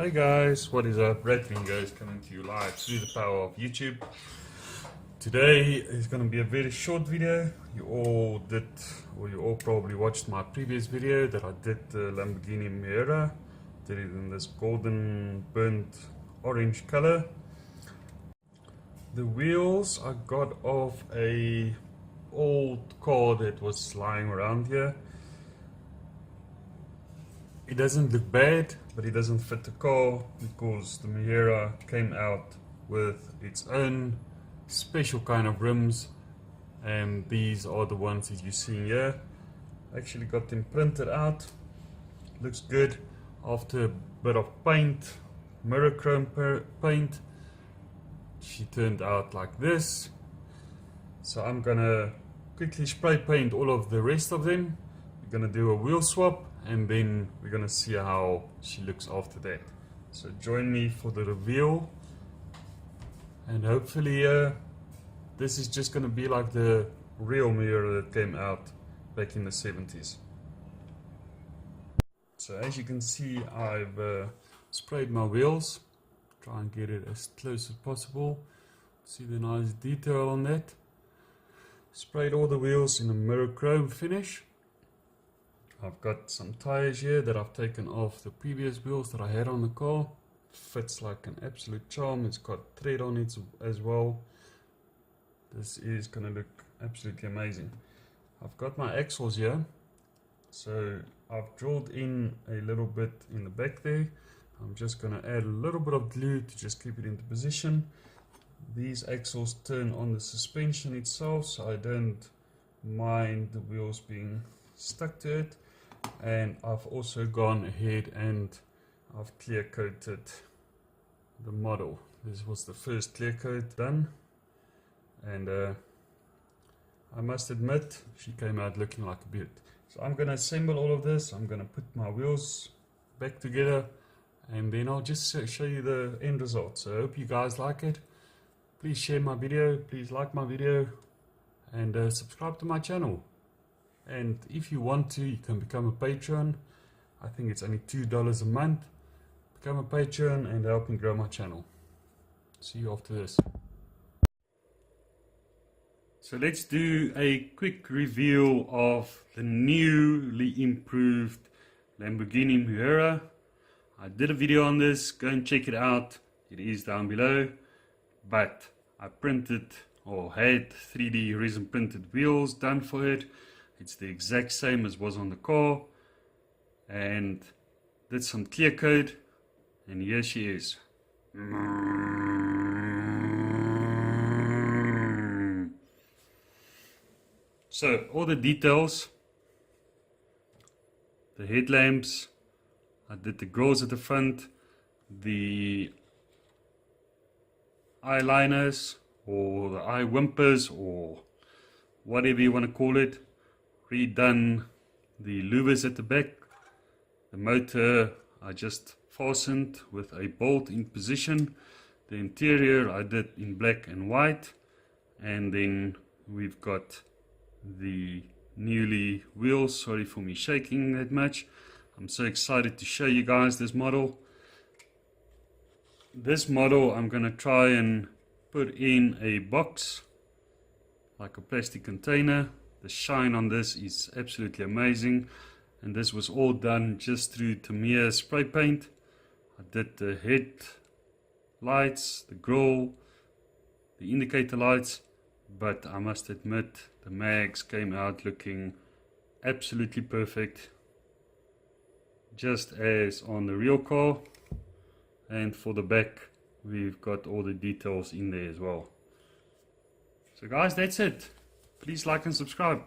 Hi guys, what is up? Heya Guys coming to you live through the power of YouTube. Today is going to be a very short video. You all probably watched my previous video that I did the Lamborghini Miura. Did it in this golden burnt orange color. The wheels I got off a old car that was lying around here. It doesn't look bad, but it doesn't fit the car because the Miura came out with its own special kind of rims, and these are the ones that you see here. I actually got them printed out. Looks good after a bit of paint, mirror chrome paint. She turned out like this. So I'm gonna quickly spray paint all of the rest of them. We're gonna do a wheel swap, and then we're gonna see how she looks after that. So join me for the reveal, and hopefully this is just gonna be like the real Miura that came out back in the 70s. So as you can see, I've sprayed my wheels. Try and get it as close as possible. See the nice detail on that. Sprayed all the wheels in a mirror chrome finish. I've got some tires here that I've taken off the previous wheels that I had on the car. Fits like an absolute charm. It's got thread on it as well. This is going to look absolutely amazing. I've got my axles here. So I've drilled in a little bit in the back there. I'm just going to add a little bit of glue to just keep it into position. These axles turn on the suspension itself, so I don't mind the wheels being stuck to it. And I've also gone ahead and I've clear coated the model. This was the first clear coat done, and I must admit she came out looking like a beaut. So I'm going to assemble all of this. I'm going to put my wheels back together, and then I'll just show you the end result. So I hope you guys like it. Please share my video, please like my video, and subscribe to my channel. And if you want to, you can become a patron. I think it's only $2 a month. Become a patron and help me grow my channel. See you after this. So let's do a quick review of the newly improved Lamborghini Miura. I did a video on this, go and check it out. It is down below. But I printed or had 3D resin printed wheels done for it. It's the exact same as was on the car, and did some clear coat, and here she is. So all the details, the headlamps, I did the grills at the front, the eyeliners or the eye wimpers or whatever you want to call it. Redone the louvers at the back. The motor I just fastened with a bolt in position. The interior I did in black and white, and then we've got the newly wheels. Sorry for me shaking that much. I'm so excited to show you guys this model. This model I'm going to try and put in a box, like a plastic container. The shine on this is absolutely amazing, and this was all done just through Tamiya spray paint. I did the head lights, the grille, the indicator lights, but I must admit the mags came out looking absolutely perfect, just as on the real car. And for the back we've got all the details in there as well. So guys, that's it. Please like and subscribe.